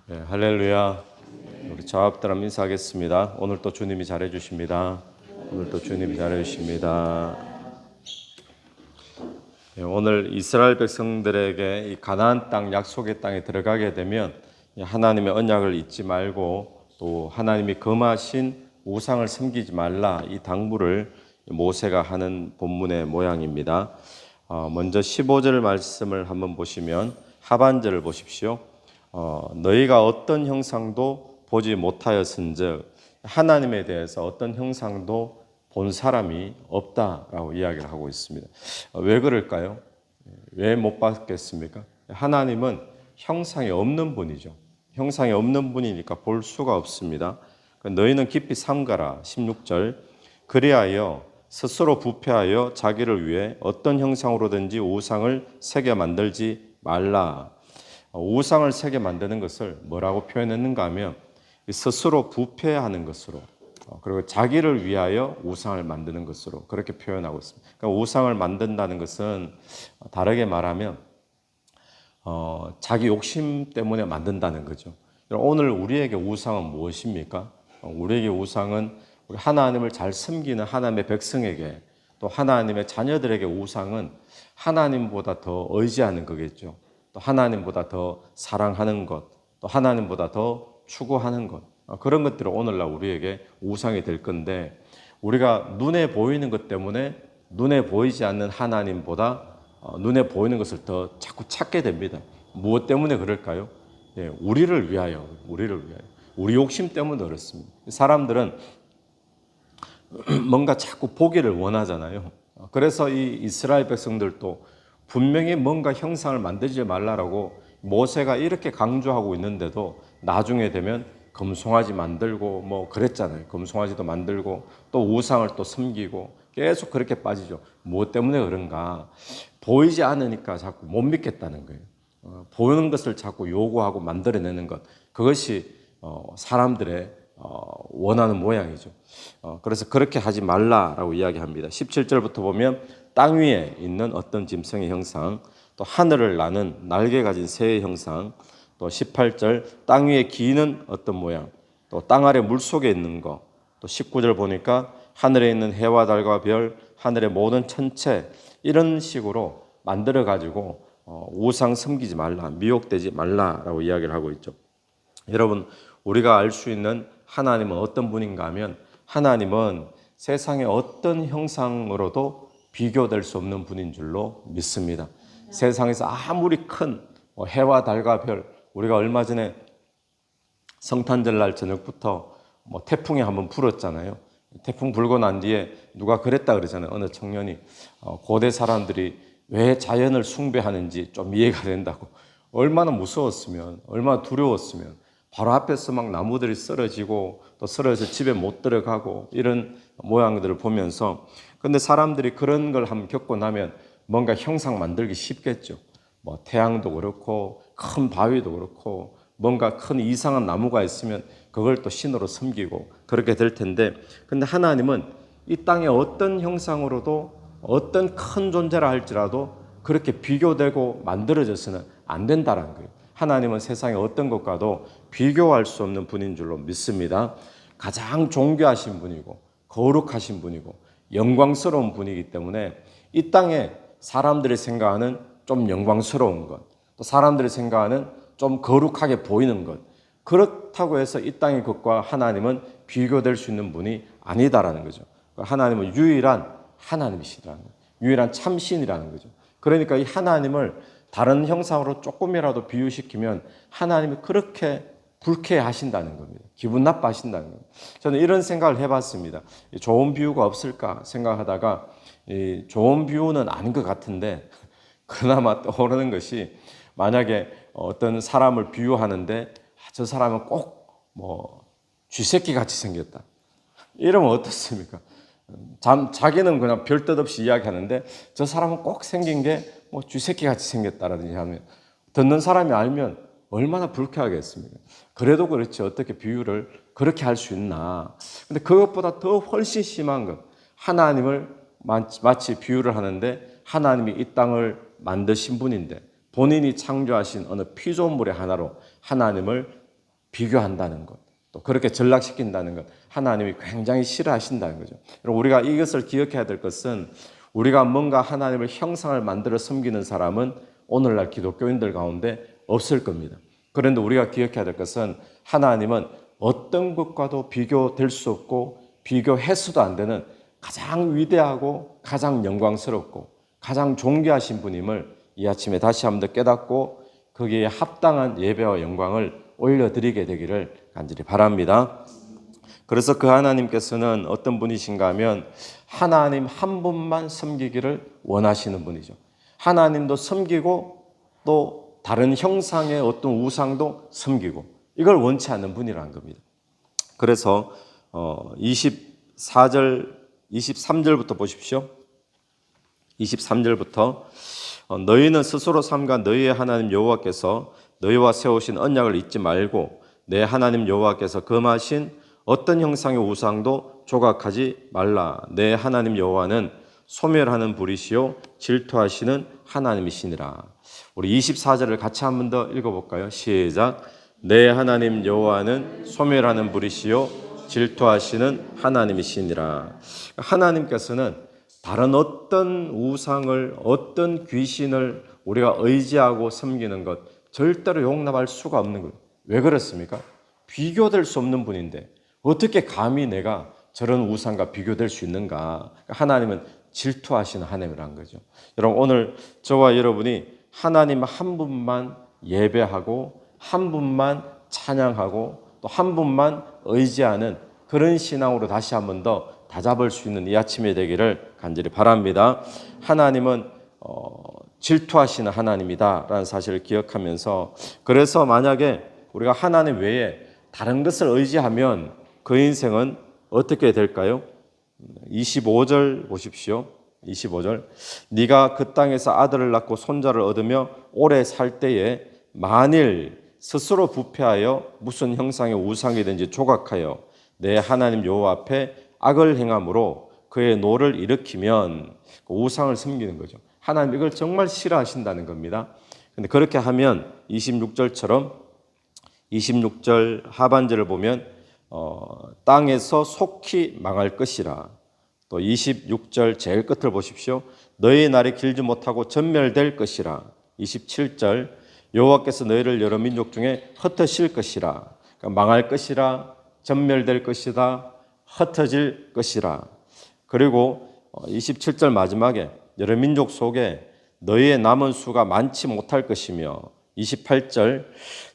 네, 할렐루야. 우리 좌합들함 인사하겠습니다. 오늘 또 주님이 잘해 주십니다. 오늘 또 주님이 잘해 주십니다. 네, 오늘 이스라엘 백성들에게 이 가나안 땅 약속의 땅에 들어가게 되면 하나님의 언약을 잊지 말고 또 하나님이 금하신 우상을 섬기지 말라, 이 당부를 모세가 하는 본문의 모양입니다. 먼저 15절 말씀을 한번 보시면 하반절을 보십시오. 너희가 어떤 형상도 보지 못하였은즉, 하나님에 대해서 어떤 형상도 본 사람이 없다라고 이야기를 하고 있습니다. 왜 그럴까요? 왜 못 봤겠습니까? 하나님은 형상이 없는 분이죠. 형상이 없는 분이니까 볼 수가 없습니다. 너희는 깊이 삼가라. 16절. 그리하여 스스로 부패하여 자기를 위해 어떤 형상으로든지 우상을 새겨 만들지 말라. 우상을 새겨 만드는 것을 뭐라고 표현했는가 하면 스스로 부패하는 것으로, 그리고 자기를 위하여 우상을 만드는 것으로 그렇게 표현하고 있습니다. 그러니까 우상을 만든다는 것은 다르게 말하면 자기 욕심 때문에 만든다는 거죠. 오늘 우리에게 우상은 무엇입니까? 우리에게 우상은 우리 하나님을 잘 섬기는 하나님의 백성에게, 또 하나님의 자녀들에게 우상은 하나님보다 더 의지하는 거겠죠. 또 하나님보다 더 사랑하는 것, 또 하나님보다 더 추구하는 것, 그런 것들이 오늘날 우리에게 우상이 될 건데, 우리가 눈에 보이는 것 때문에 눈에 보이지 않는 하나님보다 눈에 보이는 것을 더 자꾸 찾게 됩니다. 무엇 때문에 그럴까요? 우리를 위하여, 우리 욕심 때문에 그렇습니다. 사람들은 뭔가 자꾸 보기를 원하잖아요. 그래서 이 이스라엘 백성들도 분명히 뭔가 형상을 만들지 말라라고 모세가 이렇게 강조하고 있는데도 나중에 되면 금송아지 만들고 뭐 그랬잖아요. 금송아지도 만들고 또 우상을 또 섬기고 계속 그렇게 빠지죠. 무엇 때문에 그런가? 보이지 않으니까 자꾸 못 믿겠다는 거예요. 보이는 것을 자꾸 요구하고 만들어내는 것, 그것이 사람들의 원하는 모양이죠. 그래서 그렇게 하지 말라라고 이야기합니다. 17절부터 보면 땅 위에 있는 어떤 짐승의 형상, 또 하늘을 나는 날개 가진 새의 형상, 또 18절 땅 위에 기는 어떤 모양, 또 땅 아래 물속에 있는 거, 또 19절 보니까 하늘에 있는 해와 달과 별, 하늘의 모든 천체, 이런 식으로 만들어 가지고 우상 섬기지 말라, 미혹되지 말라라고 이야기를 하고 있죠. 여러분, 우리가 알 수 있는 하나님은 어떤 분인가 하면, 하나님은 세상의 어떤 형상으로도 비교될 수 없는 분인 줄로 믿습니다. 세상에서 아무리 큰 해와 달과 별, 우리가 얼마 전에 성탄절 날 저녁부터 태풍이 한번 불었잖아요. 태풍 불고 난 뒤에 누가 그랬다 그러잖아요. 어느 청년이 고대 사람들이 왜 자연을 숭배하는지 좀 이해가 된다고. 얼마나 무서웠으면, 얼마나 두려웠으면, 바로 앞에서 막 나무들이 쓰러지고 또 쓰러져서 집에 못 들어가고 이런 모양들을 보면서, 근데 사람들이 그런 걸 한번 겪고 나면 뭔가 형상 만들기 쉽겠죠. 뭐 태양도 그렇고 큰 바위도 그렇고 뭔가 큰 이상한 나무가 있으면 그걸 또 신으로 섬기고 그렇게 될 텐데, 근데 하나님은 이 땅의 어떤 형상으로도 어떤 큰 존재라 할지라도 그렇게 비교되고 만들어져서는 안 된다는 거예요. 하나님은 세상의 어떤 것과도 비교할 수 없는 분인 줄로 믿습니다. 가장 존귀하신 분이고 거룩하신 분이고 영광스러운 분이기 때문에 이 땅에 사람들이 생각하는 좀 영광스러운 것, 또 사람들이 생각하는 좀 거룩하게 보이는 것, 그렇다고 해서 이 땅의 것과 하나님은 비교될 수 있는 분이 아니다라는 거죠. 하나님은 유일한 하나님이시라는 거예요. 유일한 참신이라는 거죠. 그러니까 이 하나님을 다른 형상으로 조금이라도 비유시키면 하나님이 그렇게 불쾌하신다는 겁니다. 기분 나빠하신다는 겁니다. 저는 이런 생각을 해봤습니다. 좋은 비유가 없을까 생각하다가 좋은 비유는 아닌 것 같은데, 그나마 떠오르는 것이, 만약에 어떤 사람을 비유하는데 저 사람은 꼭 쥐새끼 같이 생겼다, 이러면 어떻습니까? 자기는 그냥 별 뜻 없이 이야기하는데 저 사람은 꼭 생긴 게 쥐새끼 같이 생겼다라든지 하면 듣는 사람이 알면 얼마나 불쾌하겠습니까? 그래도 그렇지 어떻게 비유를 그렇게 할 수 있나. 근데 그것보다 더 훨씬 심한 것, 하나님을 마치 비유를 하는데, 하나님이 이 땅을 만드신 분인데 본인이 창조하신 어느 피조물의 하나로 하나님을 비교한다는 것, 또 그렇게 전락시킨다는 것, 하나님이 굉장히 싫어하신다는 거죠. 여러분, 우리가 이것을 기억해야 될 것은 우리가 뭔가 하나님을 형상을 만들어 섬기는 사람은 오늘날 기독교인들 가운데 없을 겁니다. 그런데 우리가 기억해야 될 것은 하나님은 어떤 것과도 비교될 수 없고 비교해서도 안 되는 가장 위대하고 가장 영광스럽고 가장 존귀하신 분임을 이 아침에 다시 한번 더 깨닫고 거기에 합당한 예배와 영광을 올려드리게 되기를 간절히 바랍니다. 그래서 그 하나님께서는 어떤 분이신가 하면 하나님 한 분만 섬기기를 원하시는 분이죠. 하나님도 섬기고 또 다른 형상의 어떤 우상도 섬기고 이걸 원치 않는 분이라는 겁니다. 그래서 24절, 23절부터 보십시오. 23절부터 너희는 스스로 삼가 너희의 하나님 여호와께서 너희와 세우신 언약을 잊지 말고 내 하나님 여호와께서 금하신 어떤 형상의 우상도 조각하지 말라. 내 하나님 여호와는 소멸하는 불이시요 질투하시는 하나님이시니라. 우리 24절을 같이 한 번 더 읽어볼까요? 시작. 내 하나님 여호와는 소멸하는 불이시요 질투하시는 하나님이시니라. 하나님께서는 다른 어떤 우상을, 어떤 귀신을 우리가 의지하고 섬기는 것 절대로 용납할 수가 없는 거예요. 왜 그렇습니까? 비교될 수 없는 분인데 어떻게 감히 내가 저런 우상과 비교될 수 있는가? 하나님은 질투하시는 하나님이라는 거죠. 여러분, 오늘 저와 여러분이 하나님 한 분만 예배하고 한 분만 찬양하고 또 한 분만 의지하는 그런 신앙으로 다시 한 번 더 다잡을 수 있는 이 아침이 되기를 간절히 바랍니다. 하나님은 질투하시는 하나님이다라는 사실을 기억하면서, 그래서 만약에 우리가 하나님 외에 다른 것을 의지하면 그 인생은 어떻게 될까요? 25절 보십시오. 25절. 네가 그 땅에서 아들을 낳고 손자를 얻으며 오래 살 때에 만일 스스로 부패하여 무슨 형상의 우상이든지 조각하여 내 하나님 여호와 앞에 악을 행함으로 그의 노를 일으키면 그 우상을 섬기는 거죠. 하나님 이걸 정말 싫어하신다는 겁니다. 근데 그렇게 하면 26절처럼 26절 하반절을 보면 땅에서 속히 망할 것이라. 또 26절 제일 끝을 보십시오. 너희 날이 길지 못하고 전멸될 것이라. 27절 여호와께서 너희를 여러 민족 중에 흩으실 것이라. 그러니까 망할 것이라, 전멸될 것이다, 흩어질 것이라. 그리고 27절 마지막에 여러 민족 속에 너희의 남은 수가 많지 못할 것이며 28절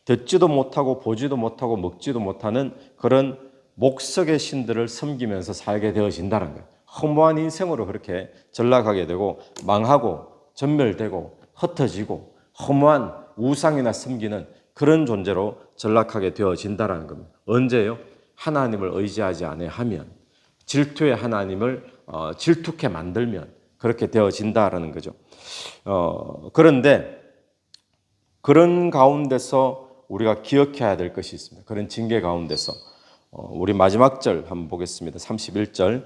듣지도 못하고 보지도 못하고 먹지도 못하는 그런 목석의 신들을 섬기면서 살게 되어진다는 거예요. 허무한 인생으로 그렇게 전락하게 되고 망하고 전멸되고 흩어지고 허무한 우상이나 섬기는 그런 존재로 전락하게 되어진다는 겁니다. 언제요? 하나님을 의지하지 아니하면, 질투의 하나님을 질투케 만들면 그렇게 되어진다라는 거죠. 그런데 그런 가운데서 우리가 기억해야 될 것이 있습니다. 그런 징계 가운데서 우리 마지막 절 한번 보겠습니다. 31절.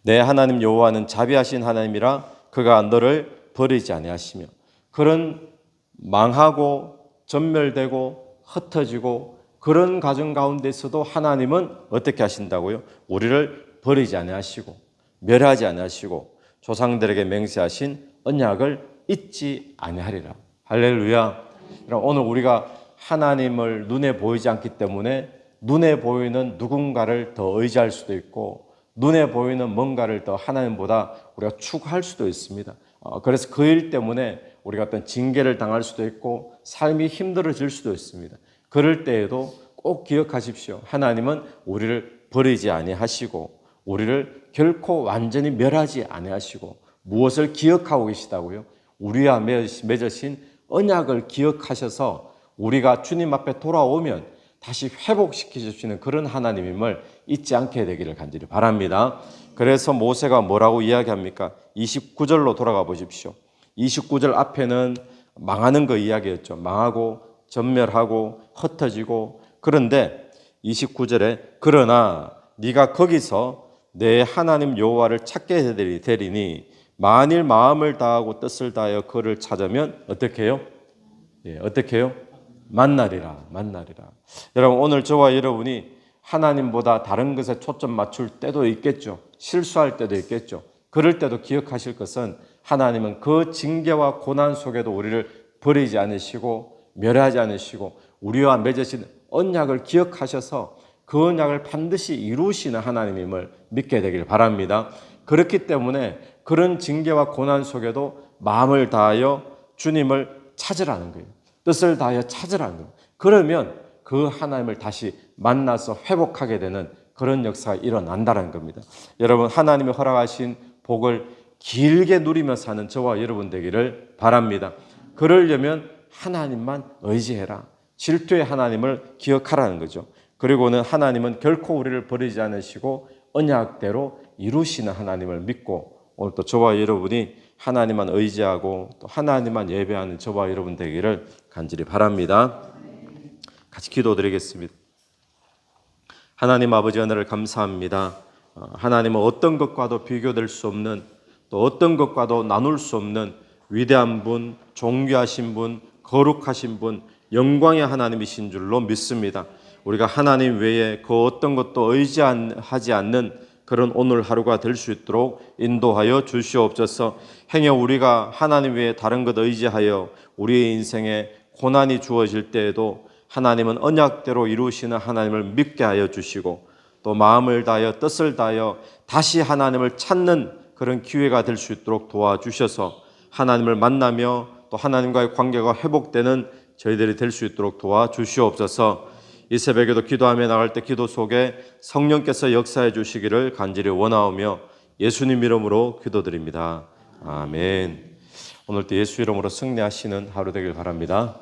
내 하나님 여호와는 자비하신 하나님이라 그가 너를 버리지 아니하시며. 그런 망하고 전멸되고 흩어지고 그런 가정 가운데서도 하나님은 어떻게 하신다고요? 우리를 버리지 아니하시고 멸하지 아니하시고 조상들에게 맹세하신 언약을 잊지 아니하리라. 할렐루야. 오늘 우리가 하나님을 눈에 보이지 않기 때문에 눈에 보이는 누군가를 더 의지할 수도 있고 눈에 보이는 뭔가를 더 하나님보다 우리가 추구할 수도 있습니다. 그래서 그 일 때문에 우리가 어떤 징계를 당할 수도 있고 삶이 힘들어질 수도 있습니다. 그럴 때에도 꼭 기억하십시오. 하나님은 우리를 버리지 아니하시고 우리를 결코 완전히 멸하지 아니하시고 무엇을 기억하고 계시다고요? 우리와 맺으신 언약을 기억하셔서 우리가 주님 앞에 돌아오면 다시 회복시켜 주시는 그런 하나님임을 잊지 않게 되기를 간절히 바랍니다. 그래서 모세가 뭐라고 이야기합니까? 29절로 돌아가 보십시오. 29절 앞에는 망하는 거 이야기였죠. 망하고 전멸하고 흩어지고. 그런데 29절에 그러나 네가 거기서 내 하나님 여호와를 찾게 되리니 만일 마음을 다하고 뜻을 다하여 그를 찾으면 어떻게 해요? 어떻게 해요? 만나리라. 여러분, 오늘 저와 여러분이 하나님보다 다른 것에 초점 맞출 때도 있겠죠. 실수할 때도 있겠죠. 그럴 때도 기억하실 것은 하나님은 그 징계와 고난 속에도 우리를 버리지 않으시고 멸하지 않으시고 우리와 맺으신 언약을 기억하셔서 그 언약을 반드시 이루시는 하나님임을 믿게 되길 바랍니다. 그렇기 때문에 그런 징계와 고난 속에도 마음을 다하여 주님을 찾으라는 거예요. 뜻을 다하여 찾으라는 거예요. 그러면 그 하나님을 다시 만나서 회복하게 되는 그런 역사가 일어난다는 겁니다. 여러분, 하나님이 허락하신 복을 길게 누리며 사는 저와 여러분 되기를 바랍니다. 그러려면 하나님만 의지해라. 질투의 하나님을 기억하라는 거죠. 그리고는 하나님은 결코 우리를 버리지 않으시고 언약대로 이루시는 하나님을 믿고 오늘 또 저와 여러분이 하나님만 의지하고 또 하나님만 예배하는 저와 여러분 되기를 간절히 바랍니다. 같이 기도드리겠습니다. 하나님 아버지, 은혜를 감사합니다. 하나님은 어떤 것과도 비교될 수 없는, 또 어떤 것과도 나눌 수 없는 위대한 분, 존귀하신 분, 거룩하신 분, 영광의 하나님이신 줄로 믿습니다. 우리가 하나님 외에 그 어떤 것도 의지하지 않는 그런 오늘 하루가 될 수 있도록 인도하여 주시옵소서. 행여 우리가 하나님 외에 다른 것 의지하여 우리의 인생에 고난이 주어질 때에도 하나님은 언약대로 이루시는 하나님을 믿게 하여 주시고 또 마음을 다하여 뜻을 다하여 다시 하나님을 찾는 그런 기회가 될 수 있도록 도와주셔서 하나님을 만나며 또 하나님과의 관계가 회복되는 저희들이 될 수 있도록 도와주시옵소서. 이 새벽에도 기도하며 나갈 때 기도 속에 성령께서 역사해 주시기를 간절히 원하오며 예수님 이름으로 기도드립니다. 아멘. 오늘도 예수 이름으로 승리하시는 하루 되길 바랍니다.